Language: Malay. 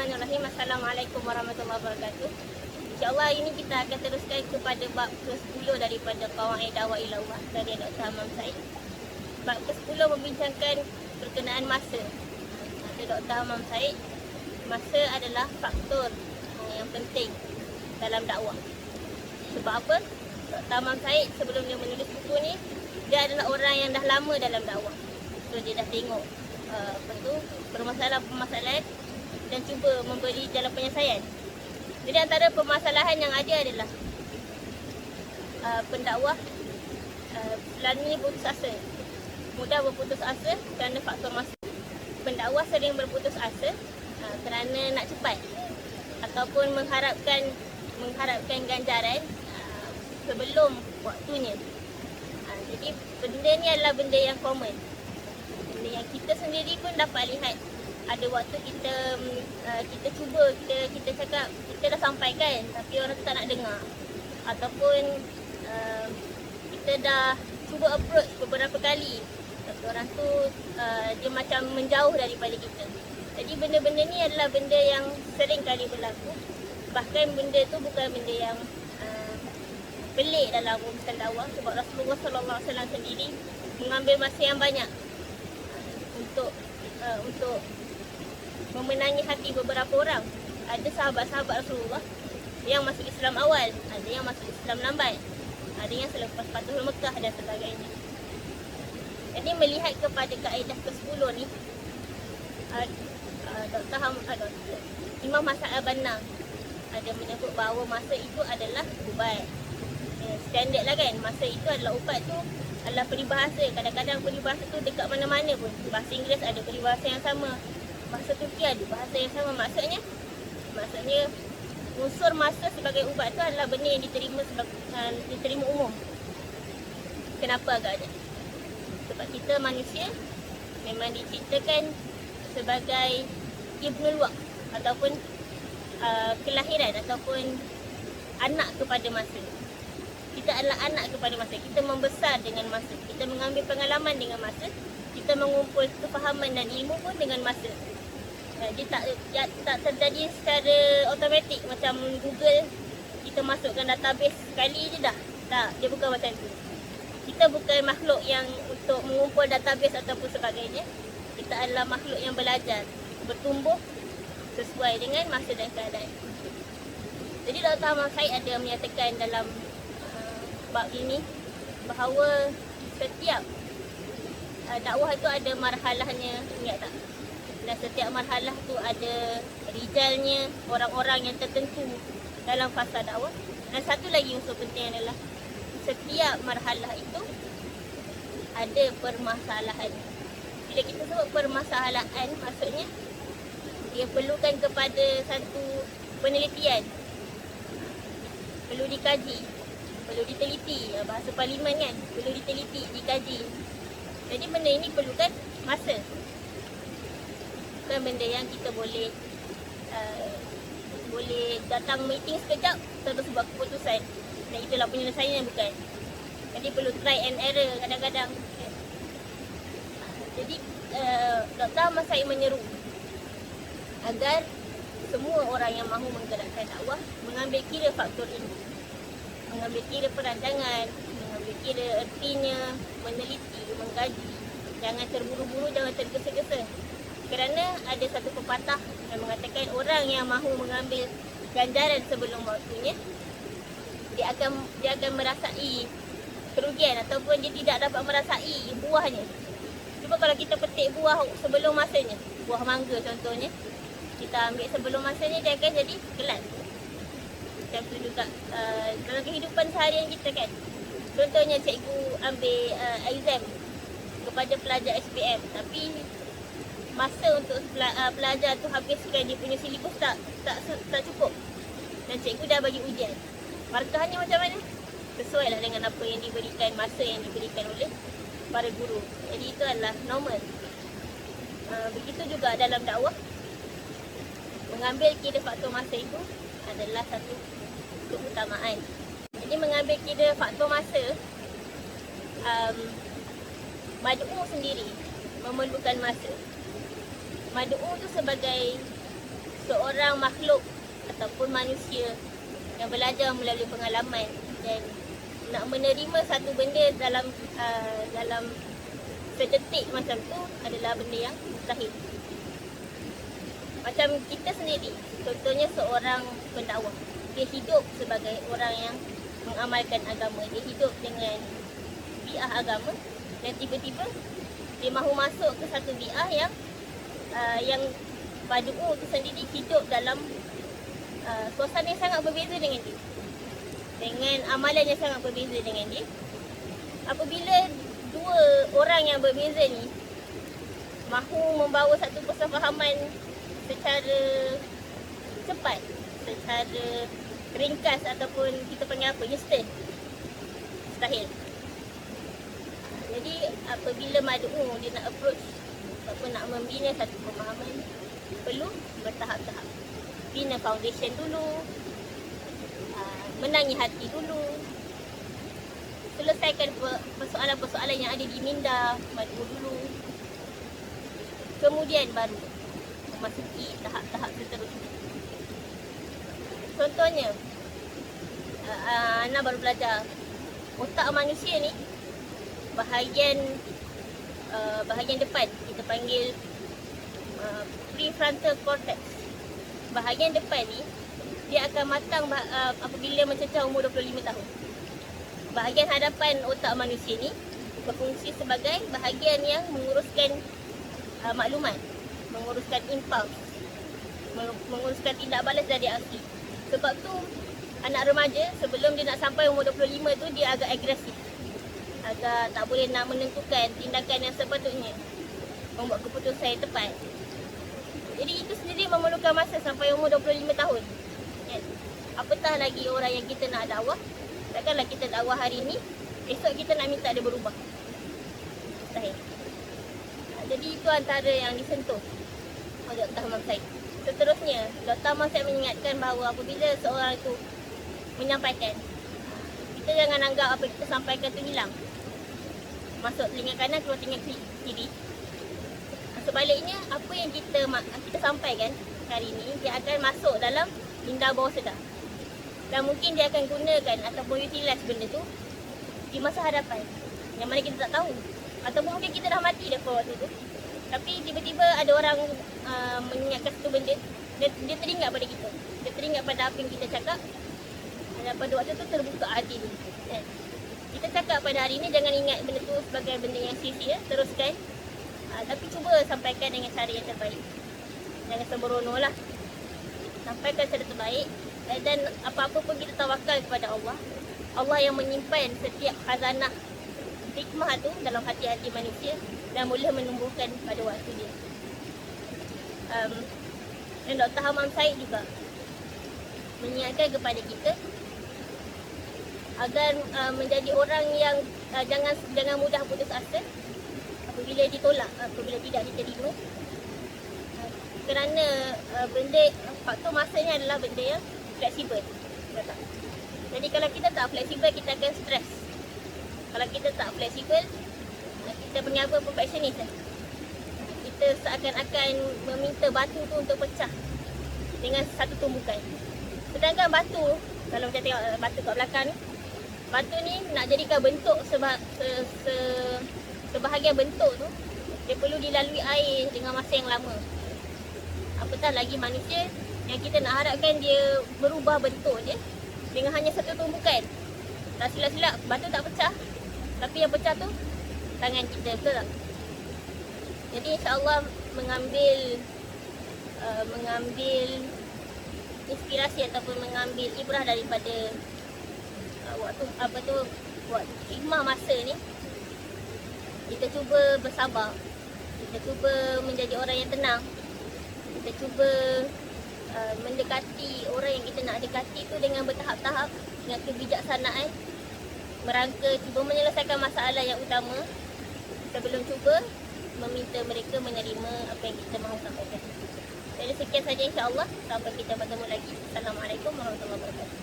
Bismillahirrahmanirrahim. Assalamualaikum warahmatullahi wabarakatuh. InsyaAllah ini kita akan teruskan kepada bab ke-10 daripada Qawaid Da'wah ila Allah dari Dr. Hammam Said. Bab ke-10 membincangkan berkenaan masa. Kata Dr. Hammam Said, masa adalah faktor yang penting dalam dakwah. Sebab apa? Dr. Hammam Said sebelum dia menulis buku ni, dia adalah orang yang dah lama dalam dakwah. So dia dah tengok permasalahan-permasalahan dan cuba memberi jalan penyelesaian. Jadi antara permasalahan yang ada adalah pendakwah selalunya putus asa. Mudah berputus asa kerana faktor masa. Pendakwah sering berputus asa kerana nak cepat ataupun mengharapkan ganjaran sebelum waktunya. Jadi benda ni adalah benda yang common. Benda yang kita sendiri pun dapat lihat. Ada waktu kita cuba, kita cakap, kita dah sampaikan tapi orang tu tak nak dengar. Ataupun kita dah cuba approach beberapa kali tapi orang tu dia macam menjauh daripada kita. Jadi benda-benda ni adalah benda yang sering kali berlaku. Bahkan benda tu bukan benda yang pelik dalam urusan dakwah, sebab Rasulullah SAW sendiri mengambil masa yang banyak untuk memenangi hati beberapa orang. Ada sahabat-sahabat Rasulullah yang masuk Islam awal, ada yang masuk Islam lambat, ada yang selepas Fathul Mekah dan sebagainya. Jadi melihat kepada kaedah ke-10 ni, Imam Hasan Al-Banna ada menyebut bahawa masa itu adalah ubat. Standard lah kan, masa itu adalah ubat tu adalah peribahasa. Kadang-kadang peribahasa tu dekat mana-mana pun. Bahasa Inggeris ada peribahasa yang sama, bahasa Turki ada bahasa yang sama. Maksudnya unsur masa sebagai ubat tu adalah benda yang diterima umum. Kenapa agaknya? Sebab kita manusia memang diciptakan sebagai ibnul waqt ataupun kelahiran ataupun anak kepada masa. Kita adalah anak kepada masa. Kita membesar dengan masa. Kita mengambil pengalaman dengan masa. Kita mengumpul kefahaman dan ilmu pun dengan masa. Dia tak terjadi secara automatik macam Google. Kita masukkan database sekali je dah. Tak, dia bukan macam tu. Kita bukan makhluk yang untuk mengumpul database ataupun sebagainya. Kita adalah makhluk yang belajar, bertumbuh sesuai dengan masa dan keadaan. Jadi Dr. Hammam Said ada menyatakan dalam bab ini bahawa setiap dakwah itu ada marhalahnya, ingat tak? Dan setiap marhalah tu ada rijalnya, orang-orang yang tertentu dalam fasa dakwah. Dan satu lagi unsur penting adalah setiap marhalah itu ada permasalahan. Bila kita sebut permasalahan, maksudnya dia perlukan kepada satu penelitian, perlu dikaji, perlu diteliti. Bahasa parlimen kan, perlu diteliti, dikaji. Jadi benda ini perlukan masa. Bukan benda yang kita boleh datang meeting sekejap terus buat keputusan dan itulah penyelesaiannya, bukan. Jadi perlu try and error kadang-kadang. Jadi Dr. Hammam Said menyeru agar semua orang yang mahu menggerakkan dakwah mengambil kira faktor ini, mengambil kira perancangan, mengambil kira ertinya, meneliti, mengkaji. Jangan terburu-buru, jangan tergesa-gesa. Kerana ada satu pepatah yang mengatakan orang yang mahu mengambil ganjaran sebelum waktunya, dia akan merasai kerugian ataupun dia tidak dapat merasai buahnya. Cuba kalau kita petik buah sebelum masanya, buah mangga contohnya, kita ambil sebelum masanya, dia akan jadi kelat. Macam tu juga dalam kehidupan seharian kita kan. Contohnya cikgu ambil exam kepada pelajar SPM, tapi masa untuk pelajar tu habiskan dia punya silibus tak cukup. Dan cikgu dah bagi ujian. Markahnya macam mana? Sesuai lah dengan apa yang diberikan, masa yang diberikan oleh para guru. Jadi itu adalah normal. Begitu juga dalam dakwah. Mengambil kira faktor masa itu adalah satu keutamaan. Jadi mengambil kira faktor masa, mad'u sendiri memerlukan masa. Mad'u tu sebagai seorang makhluk ataupun manusia yang belajar melalui pengalaman dan nak menerima satu benda dalam sedetik macam tu adalah benda yang mustahil. Macam kita sendiri, contohnya seorang pendakwah, dia hidup sebagai orang yang mengamalkan agama, dia hidup dengan bi'ah agama dan tiba-tiba dia mahu masuk ke satu bi'ah yang Padu'u tu sendiri hidup dalam suasana yang sangat berbeza dengan dia, dengan amalan yang sangat berbeza dengan dia. Apabila dua orang yang berbeza ni mahu membawa satu persefahaman secara cepat, secara ringkas ataupun kita panggil apa, instant, mustahil. Jadi apabila Madu'u dia nak approach ataupun nak membina satu pemahaman, perlu bertahap-tahap. Bina foundation dulu, menangi hati dulu, selesaikan persoalan-persoalan yang ada di minda Madu'u dulu, kemudian baru memasuki tahap-tahap seterusnya. Contohnya, Ana baru belajar otak manusia ni bahagian depan kita panggil prefrontal cortex. Bahagian depan ni dia akan matang apabila mencecah umur 25 tahun. Bahagian hadapan otak manusia ni berfungsi sebagai bahagian yang menguruskan maklumat, menguruskan impuls, menguruskan tindak balas dari aksi. Sebab tu anak remaja sebelum dia nak sampai umur 25 tu dia agak agresif, agak tak boleh nak menentukan tindakan yang sepatutnya, membuat keputusan yang tepat. Jadi itu sendiri memerlukan masa sampai umur 25 tahun. Kan? Apatah lagi orang yang kita nak dakwah. Takkanlah kita dakwah hari ni, esok kita nak minta dia berubah. Mustahil. Jadi itu antara yang disentuh oleh Dr. Hamam Said. Seterusnya, Dr. Hamam Said mengingatkan bahawa apabila seorang itu menyampaikan, kita jangan anggap apa yang kita sampaikan tu hilang, masuk telinga kanan, keluar telinga kiri. Sebaliknya, apa yang kita sampaikan hari ini, dia akan masuk dalam minda bawah sedar. Dan mungkin dia akan gunakan ataupun utilize benda tu di masa hadapan yang mana kita tak tahu. Ataupun mungkin kita dah mati dah pada waktu tu, tapi tiba-tiba ada orang mengingatkan satu benda, dia teringat pada kita, dia teringat pada apa yang kita cakap. Dan pada waktu tu terbuka hati dia. Kita cakap pada hari ni, jangan ingat benda tu sebagai benda yang sia-sia, teruskan. Tapi cuba sampaikan dengan cara yang terbaik. Jangan sembrono lah, sampaikan cara terbaik. Dan apa-apa pun kita tawakal kepada Allah. Allah yang menyimpan setiap khazanah hikmah tu dalam hati-hati manusia dan boleh menumbuhkan pada waktu dia. Dan Dr. Hamam Said juga mengingatkan kepada kita agar menjadi orang yang jangan mudah putus asa apabila ditolak, apabila tidak diterima. Kerana faktor masanya adalah benda yang fleksibel. Jadi kalau kita tak fleksibel, kita akan stres. Kalau kita tak fleksibel, kita punya apa, perfectionist. Kita seakan-akan meminta batu tu untuk pecah dengan satu tumbukan. Sedangkan batu, kalau kita tengok batu kat belakang ni, batu ni nak jadikan bentuk sebahagian bentuk tu, dia perlu dilalui air dengan masa yang lama. Apatah lagi manusia yang kita nak harapkan dia berubah bentuk dia dengan hanya satu tumbukan. Tak silap-silap, batu tak pecah, tapi yang pecah tu tangan kita, betul tak? Jadi insya-Allah mengambil inspirasi ataupun mengambil ibrah daripada waktu hikmah masa ni, kita cuba bersabar, kita cuba menjadi orang yang tenang, kita cuba mendekati orang yang kita nak dekati tu dengan bertahap-tahap, dengan kebijaksanaan, merangka cuba menyelesaikan masalah yang utama sebelum cuba meminta mereka menerima apa yang kita mahu sampaikan. Jadi sekian saja insya-Allah, sampai kita bertemu lagi. Assalamualaikum warahmatullahi wabarakatuh.